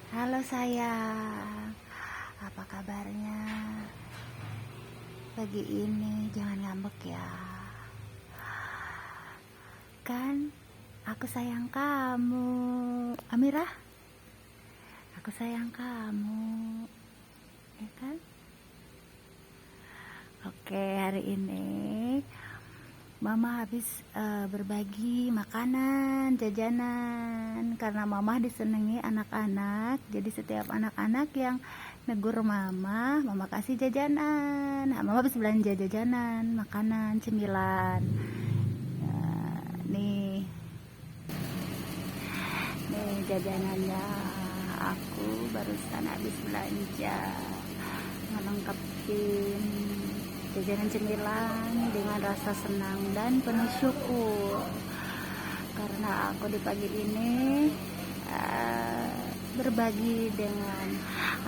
Halo sayang, apa kabarnya? Pagi ini jangan ngambek ya. Kan aku sayang kamu, Amirah. Aku sayang kamu, ya kan? Oke, hari ini Mama habis berbagi makanan, jajanan karena Mama disenangi anak-anak. Jadi setiap anak-anak yang negur Mama kasih jajanan. Nah, Mama habis belanja jajanan, makanan, cemilan. Nih, nih jajanannya aku barusan habis belanja, ngelengkapin jajanan cemilan dengan rasa senang dan penuh syukur karena aku di pagi ini berbagi dengan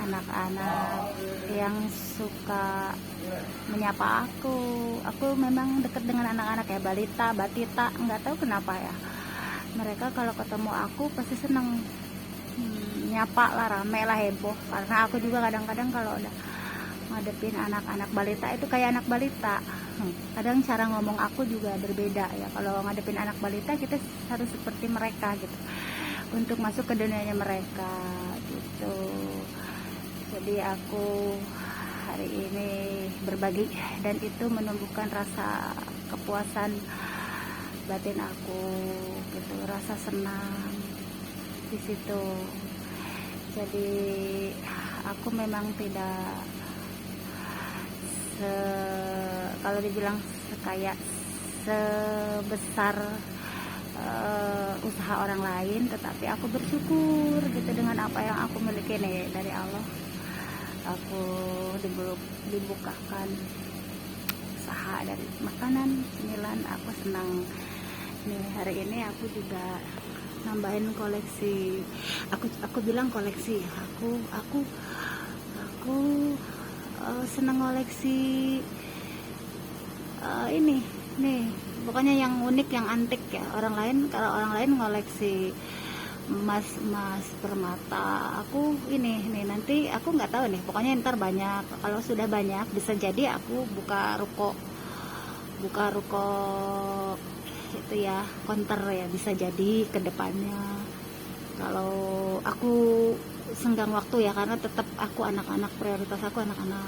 anak-anak yang suka menyapa aku. Aku memang dekat dengan anak-anak ya, balita, batita, nggak tahu kenapa ya. Mereka kalau ketemu aku pasti seneng, nyapa lah, rame lah, heboh. Karena aku juga kadang-kadang kalau udah ngadepin anak-anak balita itu kayak anak balita. Kadang cara ngomong aku juga berbeda ya. Kalau ngadepin anak balita kita harus seperti mereka gitu, untuk masuk ke dunianya mereka gitu. Jadi aku hari ini berbagi dan itu menumbuhkan rasa kepuasan batin aku gitu, rasa senang di situ. Jadi aku memang tidak kalau dibilang kayak sebesar usaha orang lain, tetapi aku bersyukur gitu dengan apa yang aku miliki nih dari Allah. Aku dibukakan usaha dari makanan, cemilan, aku senang nih. Hari ini aku juga nambahin koleksi. Aku bilang koleksi, aku senang koleksi ini nih, pokoknya yang unik, yang antik ya. Kalau orang lain ngoleksi emas permata, aku ini nih, nanti aku nggak tahu nih, pokoknya ntar banyak. Kalau sudah banyak bisa jadi aku buka ruko itu ya, konter ya, bisa jadi ke depannya kalau aku senggang waktu ya, karena tetap aku anak-anak, prioritas aku anak-anak.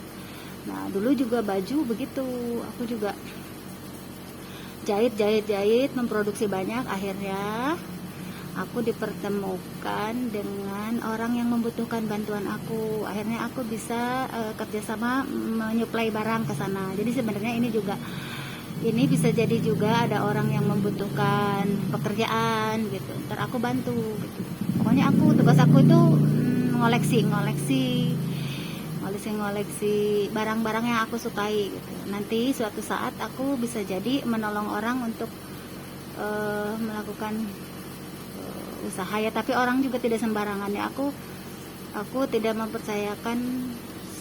Nah dulu juga baju begitu, aku juga jahit, memproduksi banyak. Akhirnya aku dipertemukan dengan orang yang membutuhkan bantuan aku. Akhirnya aku bisa kerjasama menyuplai barang ke sana. Jadi sebenarnya ini bisa jadi juga ada orang yang membutuhkan pekerjaan gitu, ntar aku bantu gitu. Pokoknya tugas aku itu ngoleksi barang-barang yang aku sukai gitu. Nanti suatu saat aku bisa jadi menolong orang untuk melakukan usaha ya, tapi orang juga tidak sembarangan ya. Aku tidak mempercayakan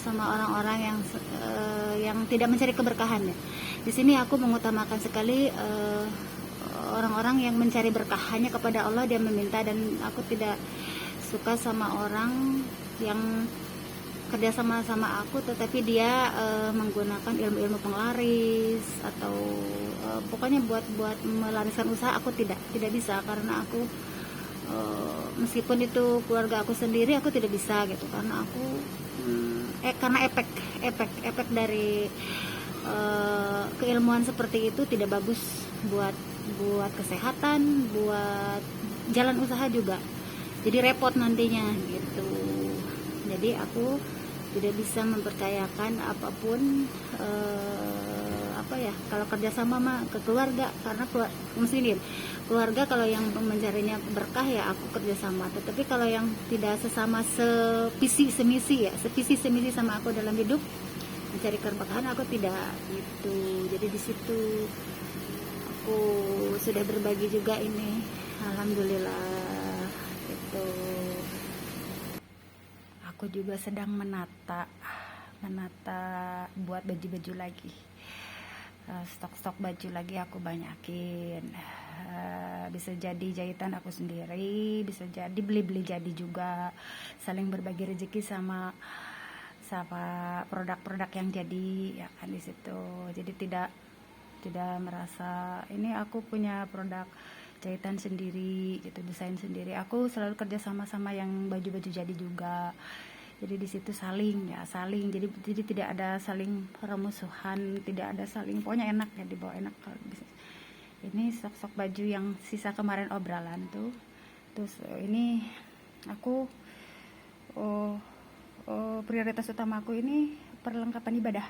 sama orang-orang yang tidak mencari keberkahan ya. Di sini aku mengutamakan sekali orang-orang yang mencari berkah, hanya kepada Allah dia meminta. Dan aku tidak suka sama orang yang kerja sama aku tetapi dia menggunakan ilmu-ilmu penglaris atau pokoknya buat melariskan usaha. Aku tidak bisa, karena aku meskipun itu keluarga aku sendiri, aku tidak bisa gitu, karena aku karena efek dari keilmuan seperti itu tidak bagus buat kesehatan, buat jalan usaha juga. Jadi repot nantinya gitu. Jadi aku tidak bisa mempercayakan apapun kalau kerjasama mah ke keluarga, karena keluarga kalau yang mencarinya berkah ya aku kerjasama. Tetapi kalau yang tidak sesama sevisi semisi sama aku dalam hidup mencari keberkahan, aku tidak gitu. Jadi di situ aku sudah berbagi juga ini, alhamdulillah gitu. Aku juga sedang menata buat baju-baju lagi, stok baju lagi aku banyakin. bisa jadi jahitan aku sendiri, bisa jadi beli-beli jadi juga, saling berbagi rezeki sama produk-produk yang jadi ya kan di situ. Jadi tidak merasa ini aku punya produk jahitan sendiri gitu, desain sendiri. Aku selalu kerja sama yang baju-baju jadi juga. Jadi di situ saling. Jadi tidak ada saling permusuhan, tidak ada saling, pokoknya enak ya, dibawa enak kalau bisa. Ini sok-sok baju yang sisa kemarin obrolan tuh. Terus ini aku prioritas utama aku ini perlengkapan ibadah.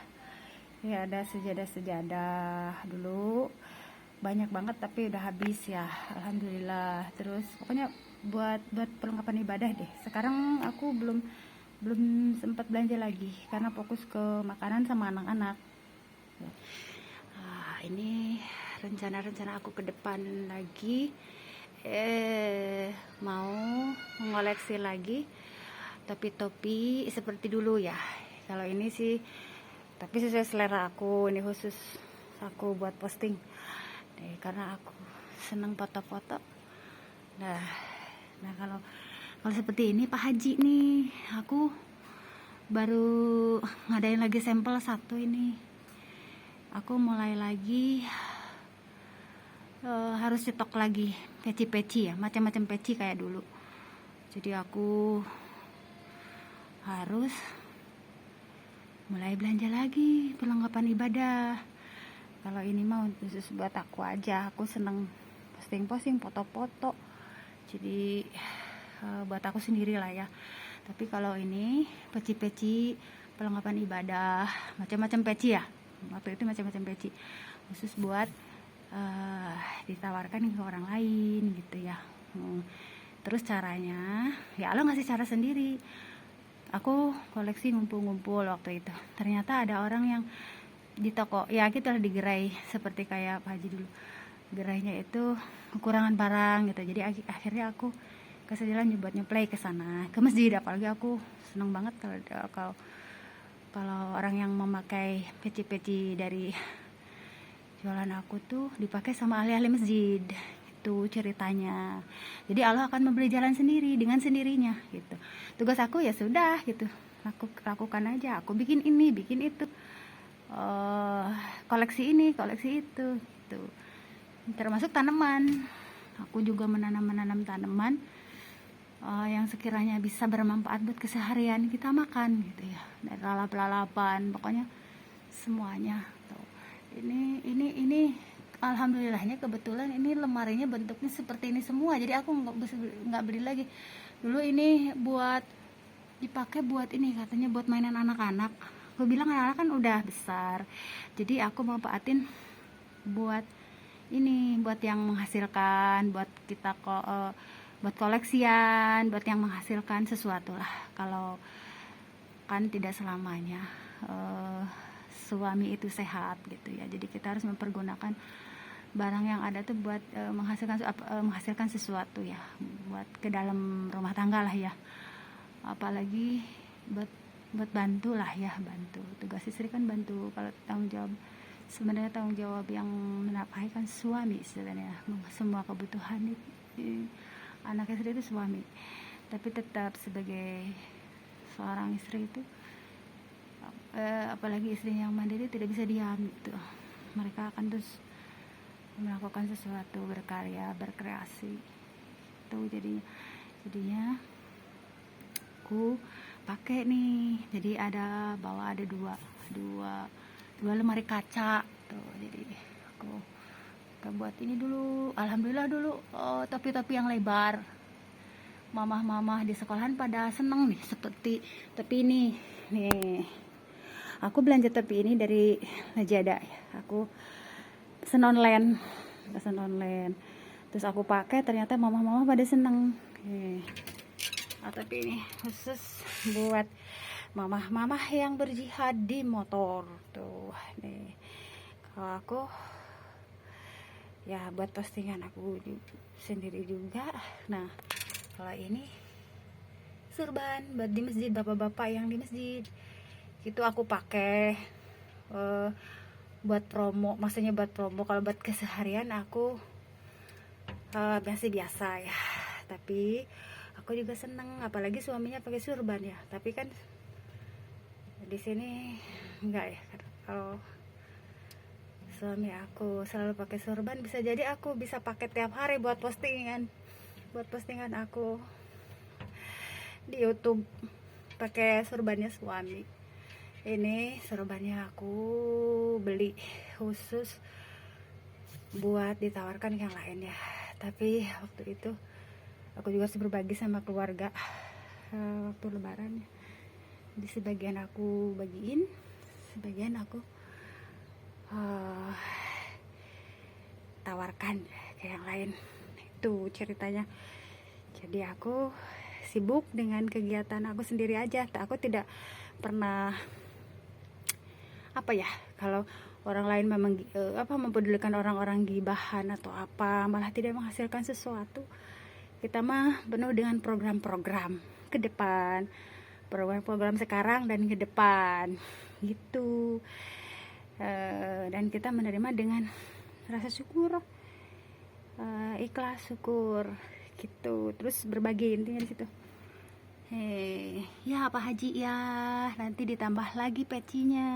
Ya ada sejadah dulu banyak banget tapi udah habis ya, alhamdulillah. Terus pokoknya buat perlengkapan ibadah deh. Sekarang aku belum sempat belanja lagi karena fokus ke makanan sama anak-anak. Ini rencana aku ke depan lagi, mau mengoleksi lagi topi-topi seperti dulu ya. Kalau ini sih tapi sesuai selera aku, ini khusus aku buat posting nih, karena aku seneng foto-foto. Nah kalau seperti ini Pak Haji nih, aku baru ngadain lagi sampel satu ini. Aku mulai lagi harus cetok lagi peci ya, macam-macam peci kayak dulu. Jadi aku harus mulai belanja lagi perlengkapan ibadah. Kalau ini mah khusus buat aku aja, aku seneng posting foto-foto, jadi buat aku sendiri lah ya. Tapi kalau ini peci perlengkapan ibadah, macam-macam peci ya, waktu itu macam-macam peci khusus buat ditawarkan ke orang lain gitu ya. Terus caranya ya Allah ngasih cara sendiri. Aku koleksi ngumpul-ngumpul waktu itu. Ternyata ada orang yang di toko ya, kita di gerai seperti kayak Pak Haji dulu, gerainya itu kekurangan barang gitu. Jadi akhirnya aku kasih jalan buat nyuplai ke sana, ke masjid. Apalagi aku seneng banget kalau orang yang memakai peci-peci dari jualan aku tuh dipakai sama ahli-ahli masjid. Itu ceritanya. Jadi Allah akan memberi jalan sendiri dengan sendirinya gitu. Tugas aku ya sudah gitu, aku lakukan aja. Aku bikin ini, bikin itu, koleksi ini, koleksi itu gitu. Termasuk tanaman. Aku juga menanam tanaman yang sekiranya bisa bermanfaat buat keseharian kita makan gitu ya. Dari lalap-lalapan, pokoknya semuanya. Ini alhamdulillahnya kebetulan ini lemarinya bentuknya seperti ini semua, jadi aku nggak beli lagi. Dulu ini buat dipakai buat ini, katanya buat mainan anak-anak. Aku bilang anak-anak kan udah besar, jadi aku manfaatin buat ini, buat yang menghasilkan, buat kita buat koleksian, buat yang menghasilkan sesuatu lah. Kalau kan tidak selamanya suami itu sehat gitu ya, jadi kita harus mempergunakan barang yang ada tuh buat menghasilkan sesuatu ya, buat ke dalam rumah tangga lah ya, apalagi buat bantu lah ya, bantu. Tugas istri kan bantu. Kalau sebenarnya tanggung jawab yang menafkahi kan suami sebenarnya. Semua kebutuhan anak istri itu suami, tapi tetap sebagai seorang istri itu apalagi istri yang mandiri tidak bisa diam gitu. Mereka akan terus melakukan sesuatu, berkarya, berkreasi itu. Jadinya aku pakai nih, jadi bawa ada dua lemari kaca tuh. Jadi aku buat ini dulu, alhamdulillah dulu topi-topi yang lebar. Mamah di sekolahan pada seneng nih seperti topi ini nih. Aku belanja topi ini dari Lazada ya. Aku pesen online. Terus aku pakai, ternyata mamah pada seneng. Tapi ini khusus buat mamah yang berjihad di motor tuh nih. Kalau aku ya buat postingan aku sendiri juga. Nah kalau ini surban buat di masjid, bapak-bapak yang di masjid itu aku pakai buat promo. Maksudnya buat promo, kalau buat keseharian aku biasa ya, tapi aku juga seneng, apalagi suaminya pakai surban ya. Tapi kan di sini enggak ya, kalau suami aku selalu pakai surban, bisa jadi aku bisa pakai tiap hari buat postingan aku di YouTube pakai surbannya suami. Ini surbannya aku beli khusus buat ditawarkan ke yang lain ya, tapi waktu itu aku juga harus berbagi sama keluarga waktu lebaran. Di sebagian aku bagiin, sebagian aku tawarkan ke yang lain. Itu ceritanya. Jadi aku sibuk dengan kegiatan aku sendiri aja. Aku tidak pernah kalau orang lain memang mempedulikan orang-orang gibahan atau apa, malah tidak menghasilkan sesuatu. Kita mah penuh dengan program-program ke depan, program-program sekarang dan ke depan gitu. Dan kita menerima dengan rasa syukur, ikhlas, syukur gitu, terus berbagi, intinya di situ. Ya Pak Haji ya, nanti ditambah lagi pecinya.